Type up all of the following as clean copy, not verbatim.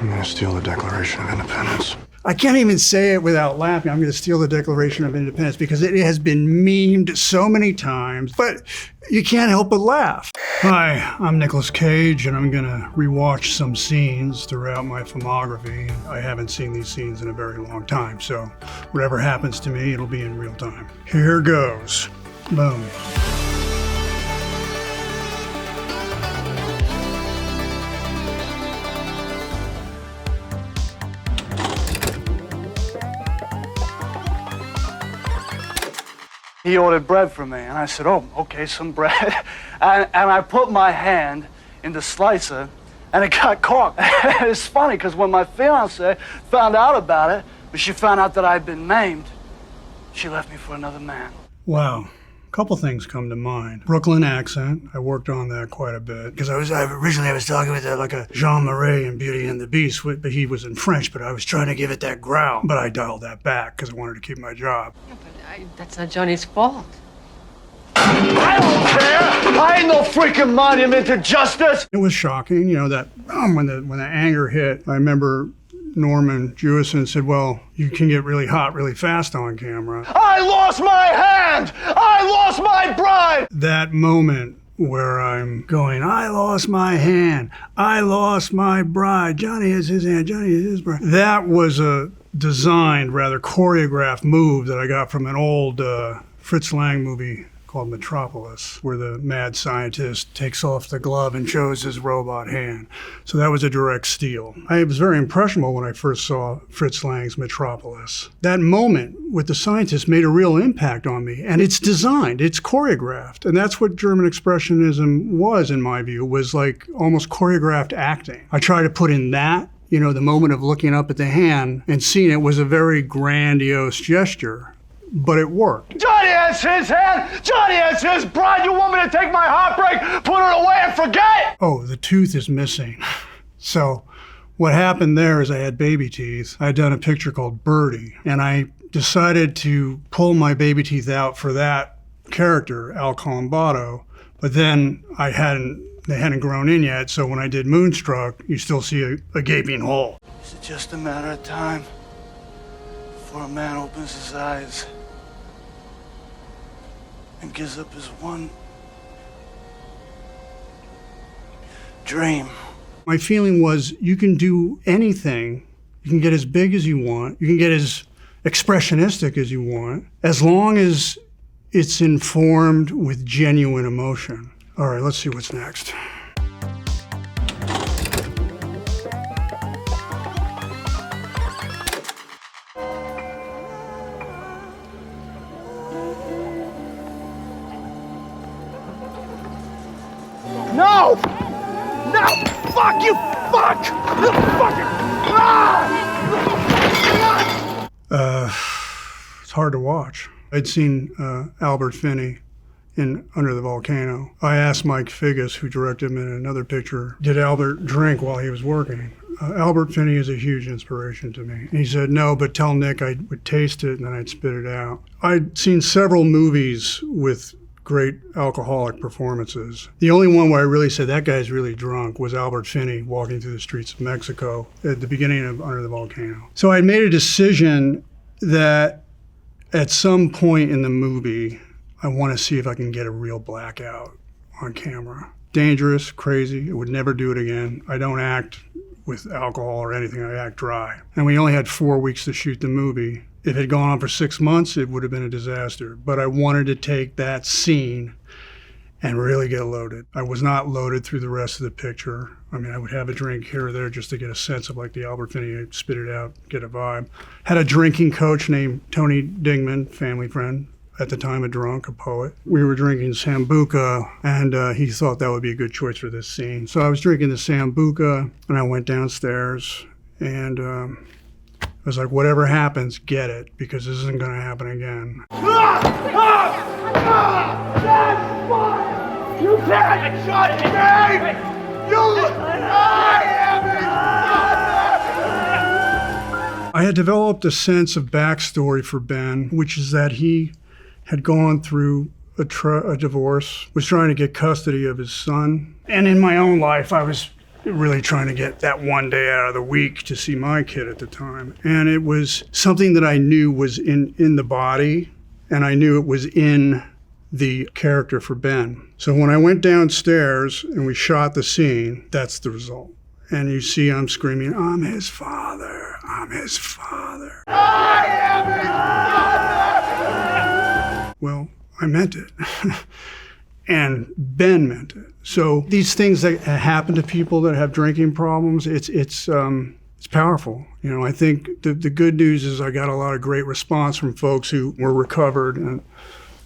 I'm gonna steal the Declaration of Independence. I can't even say it without laughing. I'm going to steal the Declaration of Independence because it has been memed so many times, but you can't help but laugh. Hi, I'm Nicolas Cage, and I'm going to rewatch some scenes throughout my filmography. I haven't seen these scenes in a very long time, so whatever happens to me, it'll be in real time. Here goes. Boom. He ordered bread for me, and I said, oh, okay, some bread. and I put my hand in the slicer, and it got caught. It's funny, because when my fiancée found out about it, but she found out that I'd been maimed, she left me for another man. Wow. A couple things come to mind. Brooklyn accent, I worked on that quite a bit. Because originally I was talking with like a Jean Marais in Beauty and the Beast, but he was in French, but I was trying to give it that growl. But I dialed that back because I wanted to keep my job. Yeah, but that's not Johnny's fault. I don't care! I ain't no freaking monument to justice! It was shocking, that when the anger hit, I remember Norman Jewison said, well, you can get really hot really fast on camera. I lost my hand! I lost my bride! That moment where I'm going, I lost my hand, I lost my bride, Johnny has his hand, Johnny has his bride. That was a designed, rather choreographed move that I got from an old Fritz Lang movie called Metropolis, where the mad scientist takes off the glove and shows his robot hand. So that was a direct steal. I was very impressionable when I first saw Fritz Lang's Metropolis. That moment with the scientist made a real impact on me, and it's designed, it's choreographed. And that's what German Expressionism was, in my view, was like almost choreographed acting. I try to put in that, the moment of looking up at the hand and seeing it was a very grandiose gesture. But it worked. Johnny has his hand! Johnny has his bride! You want me to take my heartbreak, put it away, and forget? Oh, the tooth is missing. So what happened there is I had baby teeth. I had done a picture called Birdie, and I decided to pull my baby teeth out for that character, Al Columbato, but then they hadn't grown in yet, so when I did Moonstruck, you still see a gaping hole. Is it just a matter of time before a man opens his eyes and gives up his one dream? My feeling was you can do anything. You can get as big as you want. You can get as expressionistic as you want, as long as it's informed with genuine emotion. All right, let's see what's next. No! No! Fuck you! Fuck! You fucking... It's hard to watch. I'd seen Albert Finney in Under the Volcano. I asked Mike Figgis, who directed him in another picture, did Albert drink while he was working? Albert Finney is a huge inspiration to me. He said, no, but tell Nick I would taste it and then I'd spit it out. I'd seen several movies with great alcoholic performances. The only one where I really said that guy's really drunk was Albert Finney walking through the streets of Mexico at the beginning of Under the Volcano. So I made a decision that at some point in the movie, I want to see if I can get a real blackout on camera. Dangerous, crazy, I would never do it again. I don't act with alcohol or anything, I act dry. And we only had 4 weeks to shoot the movie. If it had gone on for 6 months, it would have been a disaster. But I wanted to take that scene and really get loaded. I was not loaded through the rest of the picture. I mean, I would have a drink here or there just to get a sense of like the Albert Finney, I'd spit it out, get a vibe. Had a drinking coach named Tony Dingman, family friend, at the time a drunk, a poet. We were drinking Sambuca, and he thought that would be a good choice for this scene. So I was drinking the Sambuca, and I went downstairs, and I was like, whatever happens, get it, because this isn't going to happen again. That's fine! You can't shut me! I am I had developed a sense of backstory for Ben, which is that he had gone through a divorce, was trying to get custody of his son. And in my own life, I was really trying to get that one day out of the week to see my kid at the time. And it was something that I knew was in the body, and I knew it was in the character for Ben. So when I went downstairs and we shot the scene, that's the result. And you see I'm screaming, "I'm his father, I'm his father." I am his father! Well, I meant it. And Ben meant it. So these things that happen to people that have drinking problems, it's powerful. You know, I think the good news is I got a lot of great response from folks who were recovered. And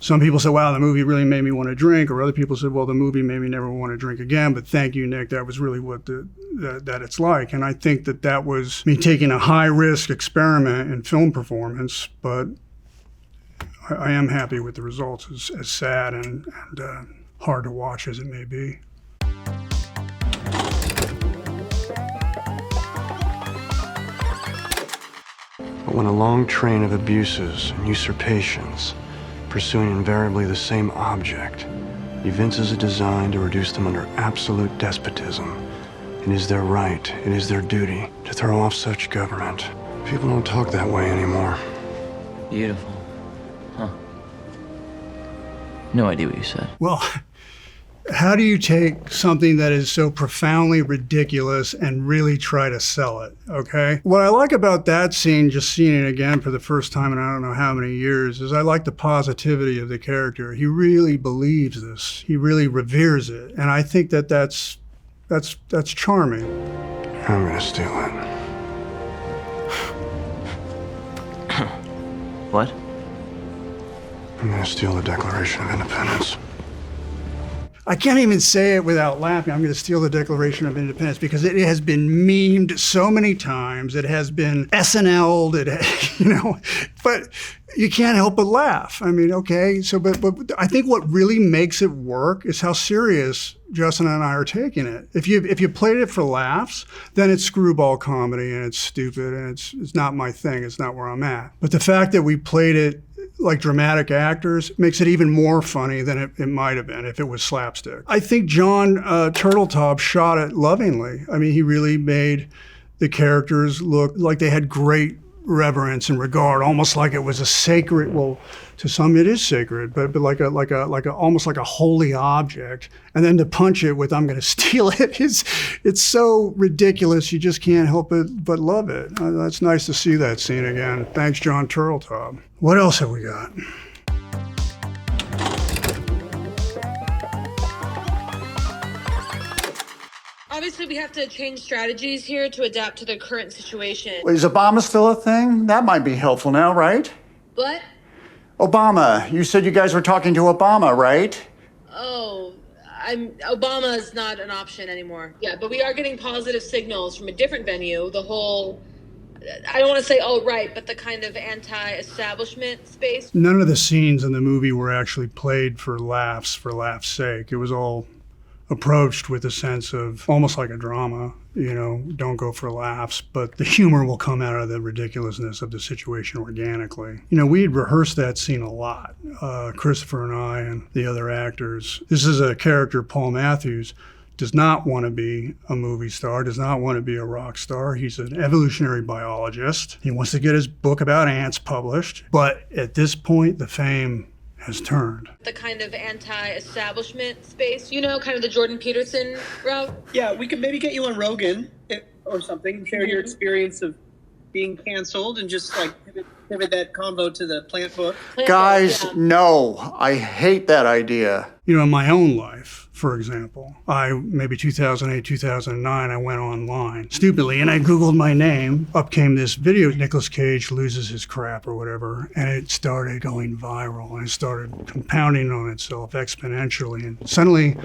some people said, "Wow, the movie really made me want to drink," or other people said, "Well, the movie made me never want to drink again, but thank you, Nick, that was really what that it's like." And I think that was me taking a high-risk experiment in film performance, but I am happy with the results, as sad and hard to watch as it may be. But when a long train of abuses and usurpations, pursuing invariably the same object, evinces a design to reduce them under absolute despotism, it is their right, it is their duty to throw off such government. People don't talk that way anymore. Beautiful. Huh. No idea what you said. Well, how do you take something that is so profoundly ridiculous and really try to sell it, okay? What I like about that scene, just seeing it again for the first time in I don't know how many years, is I like the positivity of the character. He really believes this. He really reveres it. And I think that's charming. I'm gonna steal it. What? I'm gonna steal the Declaration of Independence. I can't even say it without laughing. I'm going to steal the Declaration of Independence because it has been memed so many times. It has been SNL'd, but you can't help but laugh. I mean, okay, so, but I think what really makes it work is how serious Justin and I are taking it. If you played it for laughs, then it's screwball comedy and it's stupid and it's not my thing. It's not where I'm at. But the fact that we played it like dramatic actors makes it even more funny than it might have been if it was slapstick. I think John Turteltaub shot it lovingly. I mean, he really made the characters look like they had great reverence and regard, almost like it was a sacred, well, to some it is sacred, but like almost like a holy object. And then to punch it with, "I'm going to steal it," it's so ridiculous. You just can't help but love it. That's nice to see that scene again. Thanks, John Turteltaub. What else have we got? Obviously, we have to change strategies here to adapt to the current situation. Is Obama still a thing? That might be helpful now, right? What? Obama. You said you guys were talking to Obama, right? Oh, Obama is not an option anymore. Yeah, but we are getting positive signals from a different venue. The whole, I don't want to say alt-right, but the kind of anti-establishment space. None of the scenes in the movie were actually played for laughs' sake. It was all approached with a sense of almost like a drama, don't go for laughs, but the humor will come out of the ridiculousness of the situation organically. We'd rehearsed that scene a lot, Christopher and I and the other actors. This is a character, Paul Matthews, does not want to be a movie star, does not want to be a rock star. He's an evolutionary biologist. He wants to get his book about ants published, but at this point, the fame has turned. The kind of anti-establishment space, kind of the Jordan Peterson route. Yeah, we could maybe get you on Rogan or something, share your experience of being canceled and just like pivot that convo to the plant book. Guys, no, I hate that idea. In my own life, for example, maybe 2008, 2009, I went online stupidly and I Googled my name. Up came this video, Nicolas Cage loses his crap or whatever, and it started going viral and it started compounding on itself exponentially. And suddenly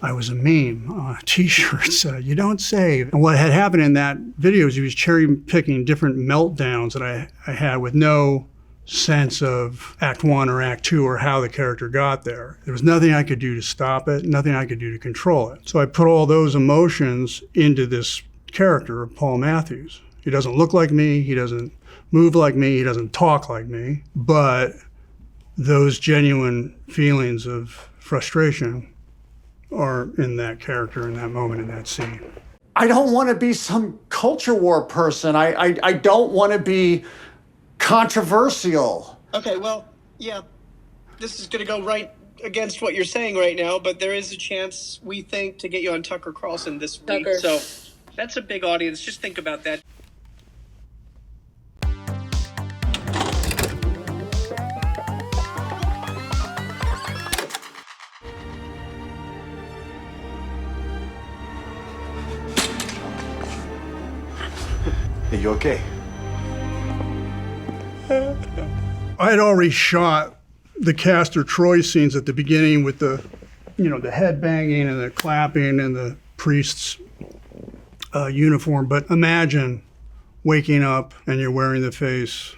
I was a meme, t-shirts, you don't save. And what had happened in that video is he was cherry picking different meltdowns that I had with no sense of act one or act two or how the character got there. There was nothing I could do to stop it, nothing I could do to control it. So I put all those emotions into this character of Paul Matthews. He doesn't look like me, he doesn't move like me, he doesn't talk like me, but those genuine feelings of frustration are in that character, in that moment, in that scene. I don't want to be some culture war person. I don't want to be controversial. Okay, well, yeah, this is going to go right against what you're saying right now, but there is a chance, we think, to get you on Tucker Carlson this week. Tucker. So that's a big audience. Just think about that. Are you okay? I had already shot the Castor Troy scenes at the beginning with the, the head banging and the clapping and the priest's uniform. But imagine waking up and you're wearing the face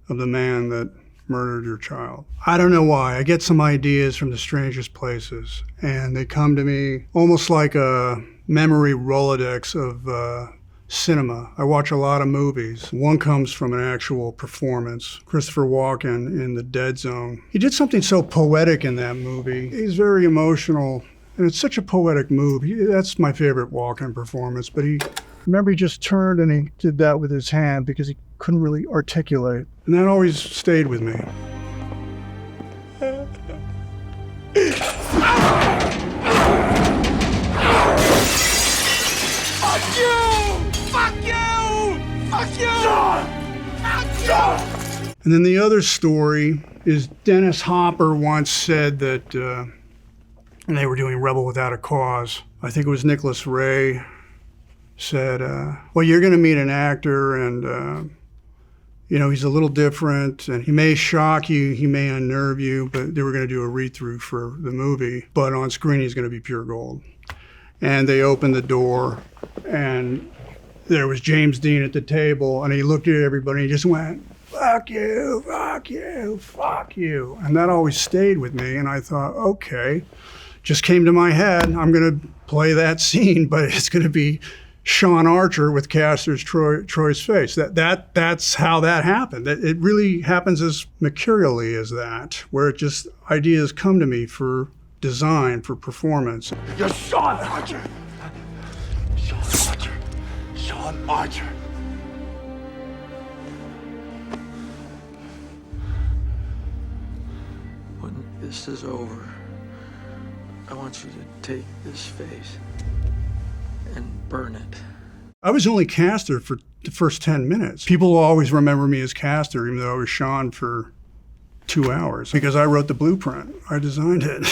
of the man that murdered your child. I don't know why. I get some ideas from the strangest places, and they come to me almost like a memory Rolodex of cinema. I watch a lot of movies. One comes from an actual performance. Christopher Walken in The Dead Zone. He did something so poetic in that movie. He's very emotional, and it's such a poetic move. That's my favorite Walken performance, but he just turned and he did that with his hand because he couldn't really articulate. And that always stayed with me. Fuck you! Fuck you! Fuck you! John! And then the other story is Dennis Hopper once said that and they were doing Rebel Without a Cause. I think it was Nicholas Ray said, well, you're going to meet an actor and, he's a little different and he may shock you, he may unnerve you, but they were going to do a read-through for the movie. But on screen, he's going to be pure gold. And they opened the door and there was James Dean at the table, and he looked at everybody and he just went, fuck you, fuck you, fuck you. And that always stayed with me, and I thought, okay, just came to my head, I'm going to play that scene, but it's going to be Sean Archer with Castor's Troy's face. That's how that happened. It really happens as mercurially as that, where it just, ideas come to me for design, for performance. You're Sean Archer! Sean Archer! Sean Archer! When this is over, I want you to take this face and burn it. I was only Castor for the first 10 minutes. People will always remember me as Castor, even though I was Sean for 2 hours, because I wrote the blueprint. I designed it.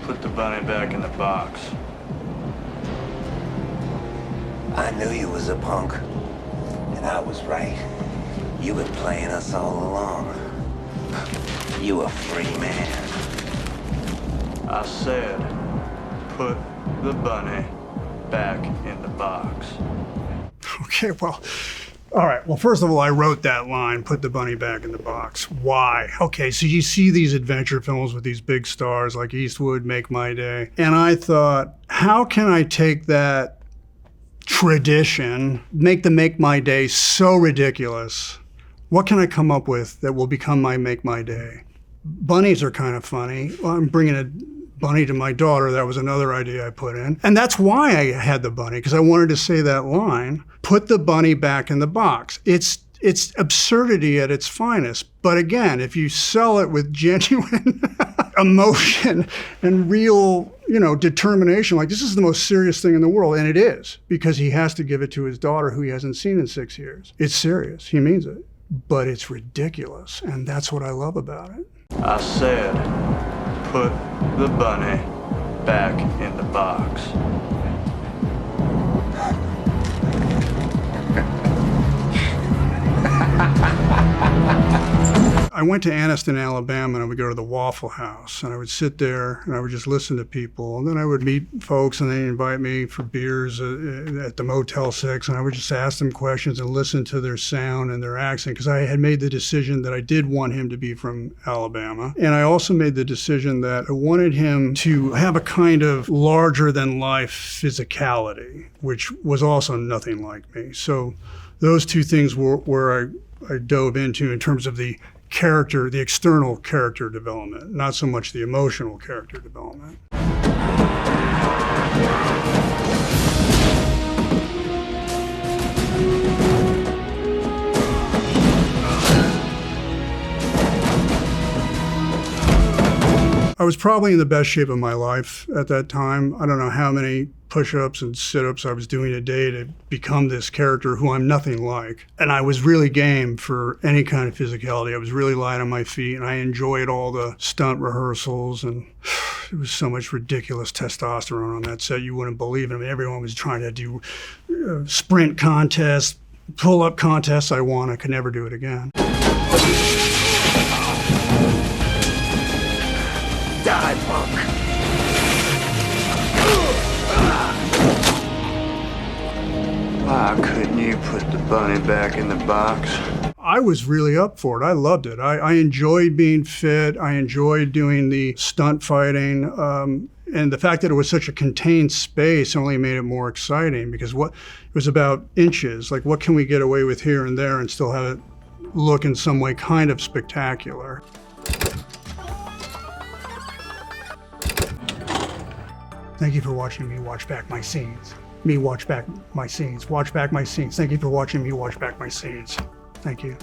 Put the bunny back in the box. I knew you was a punk, and I was right. You been playing us all along. You a free man. I said, put the bunny back in the box. Okay, well, all right. Well, first of all, I wrote that line, put the bunny back in the box. Why? Okay, so you see these adventure films with these big stars like Eastwood, Make My Day. And I thought, how can I take that tradition, make the Make My Day so ridiculous? What can I come up with that will become my Make My Day? Bunnies are kind of funny. Well, I'm bringing a bunny to my daughter. That was another idea I put in. And that's why I had the bunny, because I wanted to say that line, put the bunny back in the box. It's absurdity at its finest. But again, if you sell it with genuine emotion and real, determination, like this is the most serious thing in the world, and it is, because he has to give it to his daughter who he hasn't seen in 6 years. It's serious, he means it, but it's ridiculous, and that's what I love about it. I said, put the bunny back in the box. I went to Anniston, Alabama, and I would go to the Waffle House, and I would sit there, and I would just listen to people, and then I would meet folks, and they'd invite me for beers at the Motel 6, and I would just ask them questions and listen to their sound and their accent, because I had made the decision that I did want him to be from Alabama, and I also made the decision that I wanted him to have a kind of larger-than-life physicality, which was also nothing like me. So those two things were where I dove into in terms of the character, the external character development, not so much the emotional character development. I was probably in the best shape of my life at that time. I don't know how many push-ups and sit-ups I was doing a day to become this character who I'm nothing like. And I was really game for any kind of physicality. I was really light on my feet, and I enjoyed all the stunt rehearsals, and there was so much ridiculous testosterone on that set you wouldn't believe it. I mean, everyone was trying to do sprint contests, pull-up contests. I won. I could never do it again. Die, punk! Why couldn't you put the bunny back in the box? I was really up for it. I loved it. I enjoyed being fit. I enjoyed doing the stunt fighting. And the fact that it was such a contained space only made it more exciting, because it was about inches. Like, what can we get away with here and there and still have it look in some way kind of spectacular? Thank you for watching me watch back my scenes. Me watch back my scenes. Watch back my scenes. Thank you for watching me watch back my scenes. Thank you.